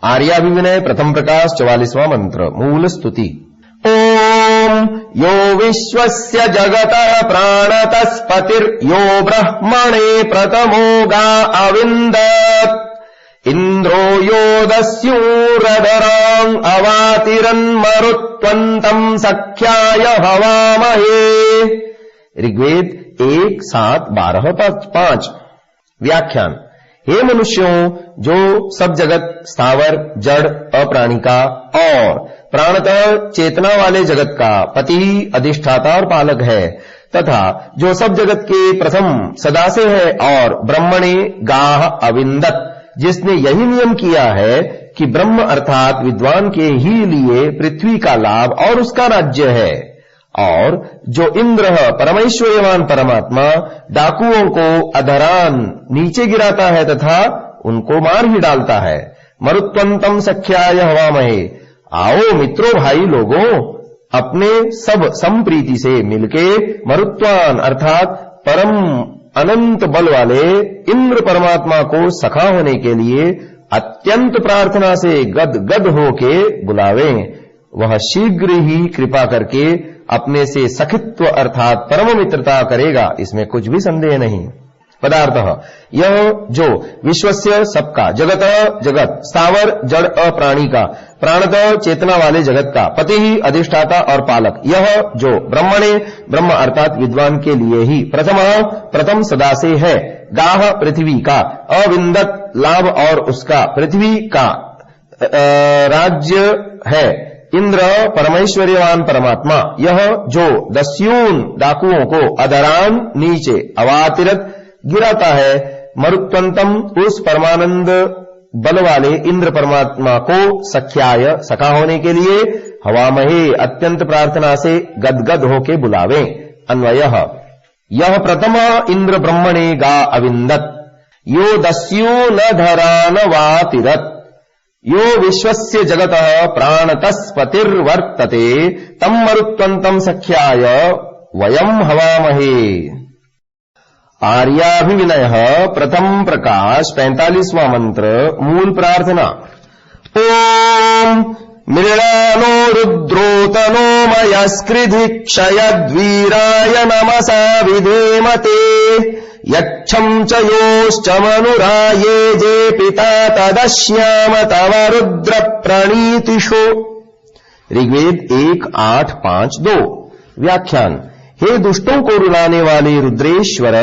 आर्याभिविनय प्रथम प्रकाश 44वां मंत्र मूल स्तुति। ओम यो विश्वस्य जगतः प्राणतस्पतिर्यो ब्रह्मणे प्रथमो गा अविन्दत् इंद्रो यो दस्यूरधरां अवातिरन्मरुत्वन्तं सख्याय हवामहे। ऋग्वेद 1:7-12-5। व्याख्यान। हे मनुष्यों, जो सब जगत स्थावर जड़ अप्राणी का और प्राणतः चेतना वाले जगत का पति अधिष्ठाता और पालक है, तथा जो सब जगत के प्रथम सदा से है और ब्रह्मणे गाह अविन्दत, जिसने यही नियम किया है कि ब्रह्म अर्थात विद्वान के ही लिए पृथ्वी का लाभ और उसका राज्य है, और जो इंद्र परमेश्वर्यवान परमात्मा डाकुओं को अधरान नीचे गिराता है तथा उनको मार ही डालता है। मरुत्वंतम सख्याय हवामहे। आओ मित्रों भाई लोगों, अपने सब संप्रीति से मिलके मरुत्वान अर्थात परम अनंत बल वाले इंद्र परमात्मा को सखा होने के लिए अत्यंत प्रार्थना से गदगद होके बुलावें। वह शीघ्र ही कृपा करके अपने से सखित्व अर्थात परम मित्रता करेगा, इसमें कुछ भी संदेह नहीं। पदार्थः यह जो विश्वस्य सबका, जगतः जगत, स्थावर जड़ अप्राणी का, प्राणतः चेतना वाले जगत का पति ही अधिष्ठाता और पालक, यह जो ब्रह्मणे ब्रह्म अर्थात विद्वान के लिए ही प्रथम सदा से है, गाह पृथ्वी का, अविन्दत लाभ और उसका पृथ्वी का राज्य है, इंद्र परमेश्वर्यवान परमात्मा, यह जो दस्यून डाकुओं को अधरान नीचे अवातिरत गिराता है, मरुत्वंतम उस परमानंद बल वाले इंद्र परमात्मा को सख्याय सखा होने के लिए हवामहे अत्यंत प्रार्थना से गदगद होके बुलावें। अन्वयः यह प्रथम इंद्र ब्रह्मणे गा अविन्दत यो दस्यूनधरान वातिरत यो विश्वस्य जगतः प्राणतस्पतिर्वर्तते तम मरुत्वन्तं सख्याय वयम हवामहे। आर्याभिविनय प्रथम प्रकाश 45वां मंत्र मूल प्रार्थना। ओम मृणानो रुद्रोतनो मयस्कृधि क्षयद्वीराय नमसा विधेमते यक्षं च योश्च मनुराये जे पिता तदश्याम तव रुद्र प्रणीतिषु। ऋग्वेद 1:8-5-2। व्याख्यान। हे दुष्टों को रुलाने वाले रुद्रेश्वर,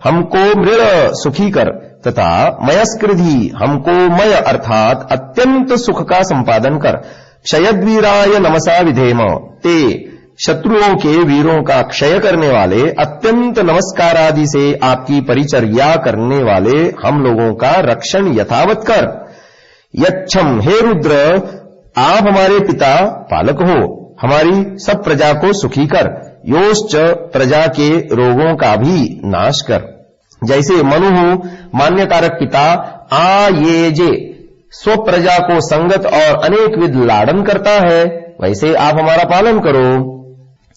हमको मृण सुखी कर तथा मयस्कृधि हमको मय अर्थात अत्यंत सुख का संपादन कर। क्षयद्वीराय नमसा विधेम, ते शत्रुओं के वीरों का क्षय करने वाले अत्यंत नमस्कार आदि से आपकी परिचर्या करने वाले हम लोगों का रक्षण यथावत कर। यक्षम, हे रुद्र, आप हमारे पिता पालक हो, हमारी सब प्रजा को सुखी कर। योश्च, प्रजा के रोगों का भी नाश कर। जैसे मनु मान्यकारक पिता आयेजे स्वप्रजा को संगत और अनेक विध लाड़न करता है, वैसे आप हमारा पालन करो।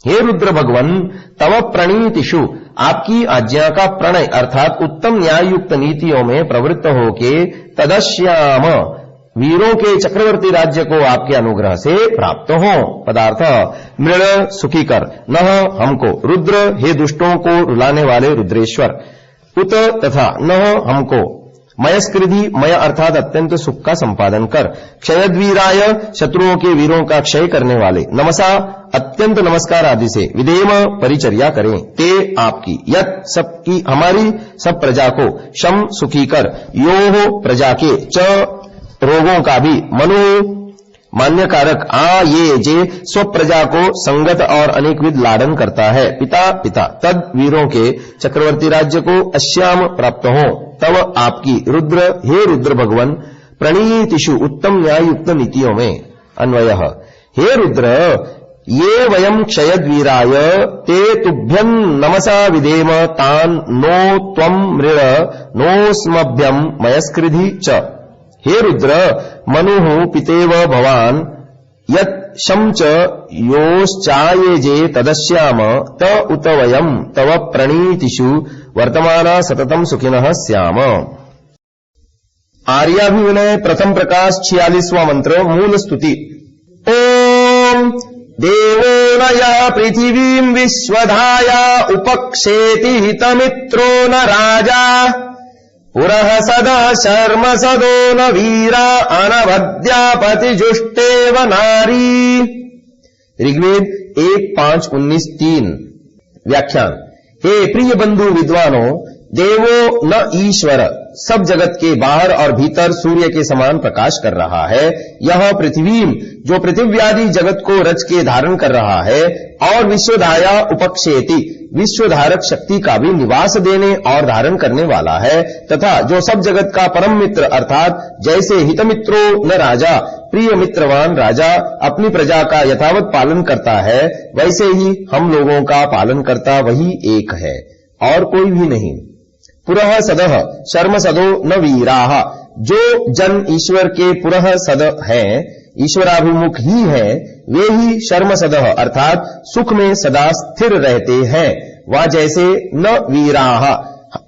हे रुद्र भगवन, तव प्रणीतिषु, आपकी आज्ञा का प्रणय अर्थात उत्तम न्याययुक्त नीतियों में प्रवृत्त होके तदश्याम, वीरों के चक्रवर्ती राज्य को आपके अनुग्रह से प्राप्त हो। पदार्थ मृण सुखी कर, नह हमको, रुद्र हे दुष्टों को रुलाने वाले रुद्रेश्वर, उत तथा नह हमको, मयस्कृधि मय अर्थात अत्यंत सुख का संपादन कर। क्षयद्वीराय शत्रुओं के वीरों का क्षय करने वाले, नमसा अत्यंत नमस्कार आदि से, विधेम परिचर्या करें, ते आपकी, यत सबकी हमारी सब प्रजा को, शम सुखी कर, योह प्रजा के, च रोगों का भी, मनु मान्यकारक, ये जे स्वप्रजा को संगत और अनेक विध लाड़न करता है, पिता तद वीरों के चक्रवर्ती राज्य को अश्याम प्राप्त हो, तव आपकी, रुद्र हे रुद्र भगवन, प्रणीतिषु उत्तम न्याययुक्त नीतियों में। अन्वयः हे रुद्र, ये वयम क्षयद्वीराय ते तुभ्यं नमसा विधेम तान नो त्वं मृळ नोस्मभ्यं मयस्कृधि च। हे रुद्र, मनुः पितेव भवान् यत् शं च योश्चायेजे तदश्याम त उत वयं तव प्रणीतिषु वर्तमाना सततं सुखिनः स्याम। आर्याभिविनय प्रथम प्रकाश 46वां मंत्र मूल स्तुति। ओम देवो न यः पृथिवीं विश्वधाया उपक्षेति हितमित्रो न राजा पुरः सदः शर्म सदो न वीरा अनवद्यापतिजुष्टेव नारी। ऋग्वेद 1:5-19-3। व्याख्यान। हे प्रिय बंधु विद्वानों, देवो न ईश्वर सब जगत के बाहर और भीतर सूर्य के समान प्रकाश कर रहा है। यह पृथ्वी जो पृथिव्यादि जगत को रच के धारण कर रहा है, और विश्वधाया उपक्षेति विश्वधारक शक्ति का भी निवास देने और धारण करने वाला है, तथा जो सब जगत का परम मित्र अर्थात जैसे हितमित्रो न राजा प्रिय मित्रवान राजा अपनी प्रजा का यथावत पालन करता है, वैसे ही हम लोगों का पालन करता वही एक है और कोई भी नहीं। पुरः सदः शर्म सदो न वीराः जो जन ईश्वर के पुरः सद हैं, ईश्वराभिमुख ही हैं, वे ही शर्म सदः अर्थात सुख में सदा स्थिर रहते हैं। वह जैसे न वीराः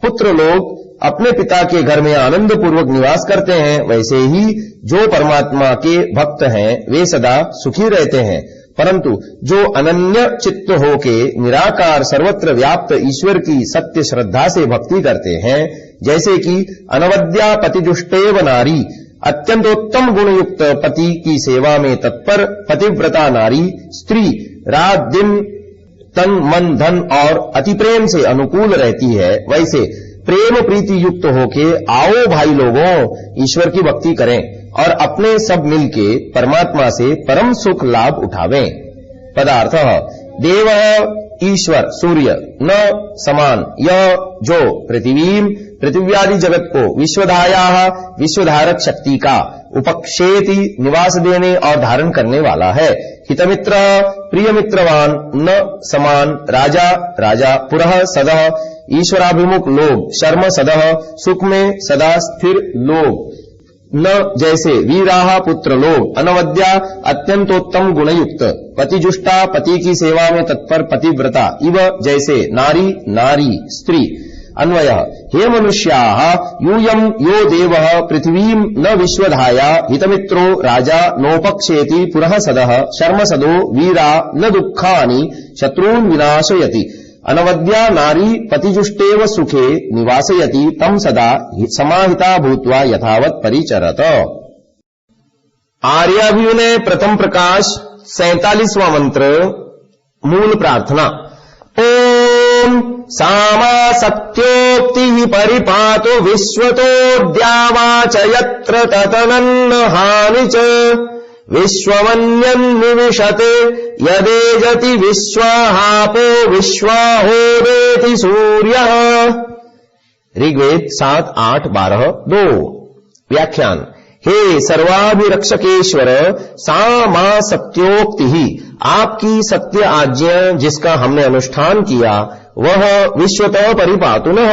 पुत्र लोग अपने पिता के घर में आनंद पूर्वक निवास करते हैं, वैसे ही जो परमात्मा के भक्त हैं वे सदा सुखी रहते हैं। परंतु जो अनन्य चित्त होके निराकार सर्वत्र व्याप्त ईश्वर की सत्य श्रद्धा से भक्ति करते हैं, जैसे कि अनवद्या पतिजुष्टेव नारी अत्यंतोत्तम गुणयुक्त पति की सेवा में तत्पर पतिव्रता नारी स्त्री रात दिन तन मन धन और अति प्रेम से अनुकूल रहती है, वैसे प्रेम प्रीति युक्त होके आओ भाई लोगों ईश्वर की भक्ति करें और अपने सब मिलके परमात्मा से परम सुख लाभ उठावें। पदार्थ देव ईश्वर सूर्य न समान यह जो पृथिव्यादि जगत को विश्वधाया विश्वधारक शक्ति का उपक्षेति निवास देने और धारण करने वाला है। हितमित्र प्रिय मित्रवान न समान राजा राजा पुरः सदः ईश्वराभिमुख लोग शर्म सदः सुख में सदा स्थिर लोग न जैसे वीराः पुत्र लोग अनवद्या अत्यंतोत्तम गुणयुक्त पतिजुष्टा पति की सेवा में तत्पर पतिव्रता इव जैसे नारी नारी स्त्री। अन्वय हे मनुष्याः यूयं यो देवः पृथ्वीं न विश्वधाया हितमित्रो राजा नोपक्षेति पुरः सदः शर्म सदो वीरा न दुःखानि शत्रून् विनाशयति अनवद्या नारी पतिजुष्टेव सुखे निवासयति तम सदा समाहिता भूत्वा यथावत परिचरत। आर्याभिविनय प्रथम प्रकाश 47वां मंत्र मूल प्रार्थना। ओम सामा सत्योक्तिः परिपातु विश्वतोऽद्यावाच यत्र ततनन्न हानि च विश्वमन्यन्निविशते यदेजति विश्वाहापो विश्वाहोरेति सूर्यः। ऋग्वेद 7:8-12-2। व्याख्यान। हे सर्वाभिरक्षकेश्वर सा मां सत्योक्ति आपकी सत्य आज्ञा जिसका हमने अनुष्ठान किया वह विश्वतः परिपातुनः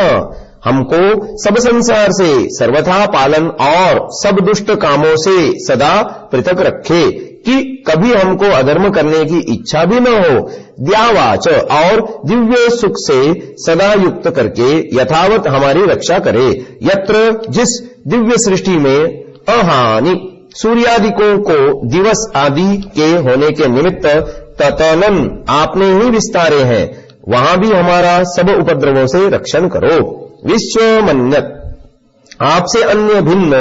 हमको सब संसार से सर्वथा पालन और सब दुष्ट कामों से सदा पृथक रखे कि कभी हमको अधर्म करने की इच्छा भी न हो। द्यावाच और दिव्य सुख से सदा युक्त करके यथावत हमारी रक्षा करे। यत्र जिस दिव्य सृष्टि में अहानि सूर्यादिकों को दिवस आदि के होने के निमित्त ततनन आपने ही विस्तारे हैं, वहां भी हमारा सब उपद्रवों से रक्षण करो। विश्वमन्यत आपसे अन्य भिन्न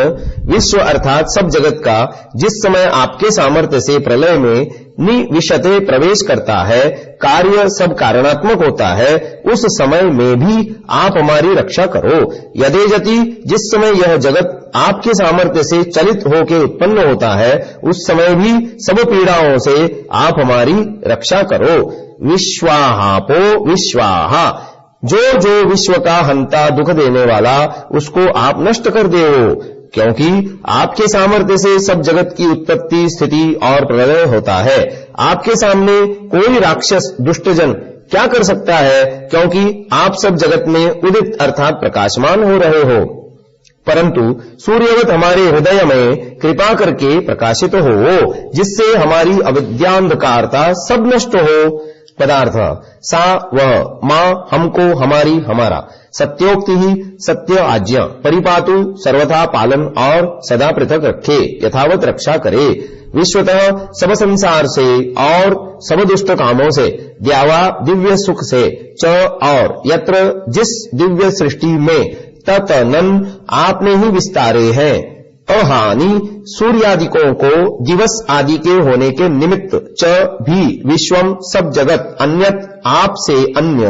विश्व अर्थात सब जगत का जिस समय आपके सामर्थ्य से प्रलय में निविशते प्रवेश करता है, कार्य सब कारणात्मक होता है, उस समय में भी आप हमारी रक्षा करो। यदेजति जिस समय यह जगत आपके सामर्थ्य से चलित होकर उत्पन्न होता है, उस समय भी सब पीड़ाओं से आप हमारी रक्षा करो। विश्वाहापो विश्वाहा जो जो विश्व का हंता दुख देने वाला उसको आप नष्ट कर दे हो, क्योंकि आपके सामर्थ्य से सब जगत की उत्पत्ति स्थिति और प्रलय होता है। आपके सामने कोई राक्षस दुष्टजन क्या कर सकता है, क्योंकि आप सब जगत में उदित अर्थात प्रकाशमान हो रहे हो। परंतु सूर्यवत हमारे हृदय में कृपा करके प्रकाशित हो, जिससे हमारी अविद्यांधकारता सब नष्ट हो। पदार्थ सा वह मां हमको हमारी हमारा सत्योक्ति ही सत्य आज्ञा परिपातु सर्वथा पालन और सदा पृथक रखे यथावत रक्षा करे विश्वतः सब संसार से और सब दुष्ट कामों से द्यावा दिव्य सुख से च और यत्र जिस दिव्य सृष्टि में ततनन आपने ही विस्तारे हैं अहानि सूर्यादिकों को दिवस आदि के होने के निमित्त च भी विश्वम सब जगत अन्यत आपसे अन्य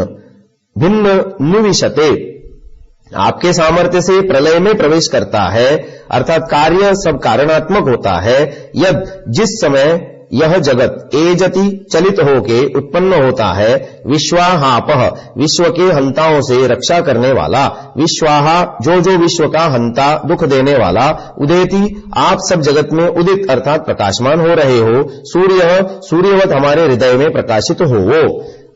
भिन्न निविशते आपके सामर्थ्य से प्रलय में प्रवेश करता है अर्थात कार्य सब कारणात्मक होता है यद जिस समय यह जगत एजति चलित होके उत्पन्न होता है विश्वाहापह विश्व के हंताओं से रक्षा करने वाला विश्वाहा जो विश्व का हंता दुख देने वाला उदेति आप सब जगत में उदित अर्थात प्रकाशमान हो रहे हो सूर्यवत हमारे हृदय में प्रकाशित हो वो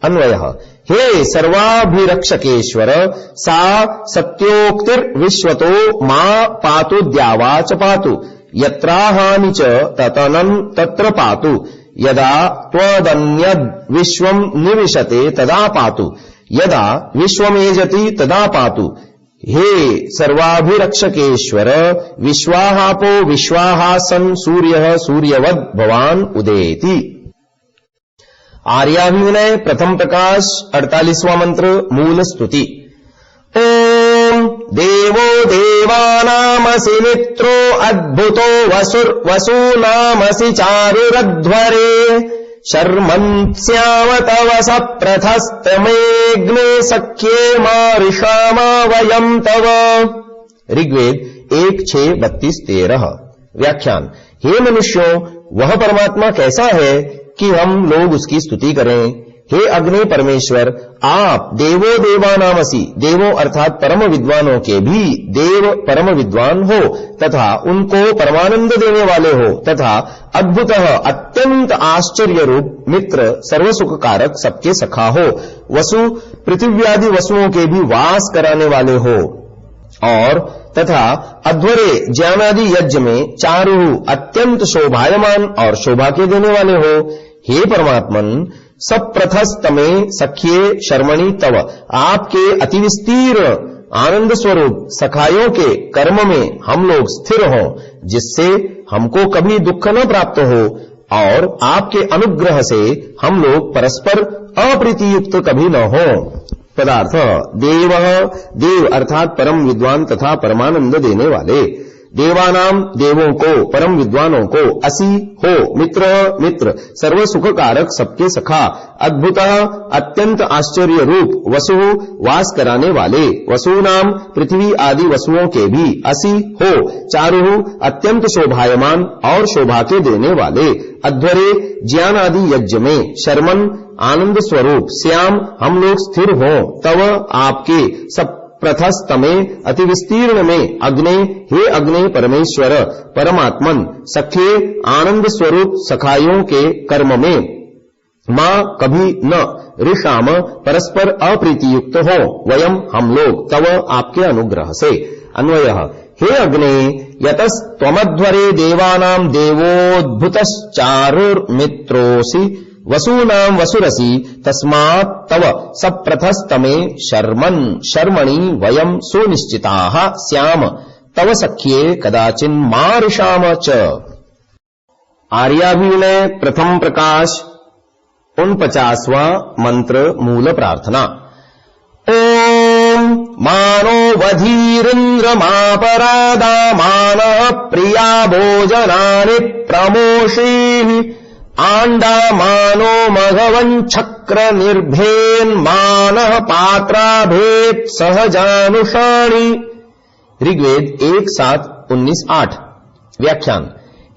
अन्वयः हे सर्वाभिरक्षकेश्वर सा सत्योक्तिर्विश्वतो मां पातु द्यावा च पातु यत्राहानि च ततनं तत्र पातु यदा त्वदन्यद् विश्वं निविशते तदा पातु यदा विश्वमेजति तदा पातु हे सर्वाभिरक्षकेश्वर विश्वाहापो विश्वाहासन् सूर्यः सूर्यवद् भवान् उदेति। आर्याभिविनय प्रथम प्रकाश 48वां मंत्र मूल स्तुति। ओम देवो देवानामसि मित्रो अद्भुतो वसूनामसि चारुरध्वरे शर्मन्स्याम तव सप्रथस्तमेऽग्ने सख्ये मारिषामा वयम् तव। ऋग्वेद 1:6-32-13। व्याख्यान। हे मनुष्यों वह परमात्मा कैसा है कि हम लोग उसकी स्तुति करें। हे अग्नि परमेश्वर आप देवो देवानामसि देवों अर्थात परम विद्वानों के भी देव परम विद्वान हो तथा उनको परमानंद देने वाले हो तथा अद्भुतः अत्यंत आश्चर्य रूप मित्र सर्वसुख कारक सबके सखा हो वसु पृथिव्यादि वसुओं के भी वास कराने वाले हो और तथा अध्वरे ज्ञानादि यज्ञ में चारु अत्यंत शोभायमान और शोभा के देने वाले हो। हे परमात्मन सप्रथस्तमे सख्ये शर्मणि तव आपके अतिविस्तीर्ण आनंद स्वरूप सखायों के कर्म में हम लोग स्थिर हों जिससे हमको कभी दुख न प्राप्त हो और आपके अनुग्रह से हम लोग परस्पर अप्रीतियुक्त कभी न हो। पदार्थ देव अर्थात परम विद्वान तथा परमानंद देने वाले देवानाम देवों को परम विद्वानों को असि हो मित्र सर्व सुख कारक सबके सखा अद्भुतः अत्यंत आश्चर्य रूप वसु वास कराने वाले वसूनाम पृथ्वी आदि वसुओं के भी असि हो चारु अत्यंत शोभायमान और शोभा के देने वाले अध्वरे ज्ञान आदि यज्ञ में शर्मन आनंद स्वरूप श्याम हम लोग स्थिर हो तव आपके सब प्रथस्तमे अति विस्तीर्ण में अग्ने हे अग्ने परमेश्वर परमात्मन सखे आनंद स्वरूप सखायों के कर्म में मां कभी न ऋषाम परस्पर अप्रीतियुक्त हो वयम हम लोग तव आपके अनुग्रह से। अन्वयः हे अग्ने यतस्त्वमध्वरे देवानां देवोद्भुतश्चारुर्मित्रोऽसि वसूनां वसुरसि तस्मात् तव सप्रथस्तमे शर्मणि वयं सुनिश्चिताः स्याम तव सख्ये कदाचिन् मारिषाम च। आर्याभिविनय प्रथम प्रकाश 49वां मंत्र मूल प्रार्थना। ओम मानो वधीरिन्द्रमापरादा मानः प्रिया भोजनानि प्रमोषीः आंडा मानो मघवञ्छक्र निर्भेन्मानः पात्राभेत् सहजानुषाणि। ऋग्वेद 1:7-19-8। व्याख्यान।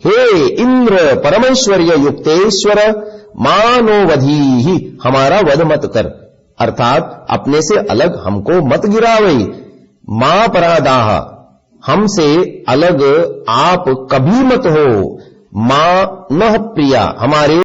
हे इंद्र परमेश्वर्य युक्तेश्वर मानोवधी ही हमारा वध मत कर अर्थात अपने से अलग हमको मत गिरावई मां परादाह हमसे अलग आप कभी मत हो मां नः प्रिया हमारे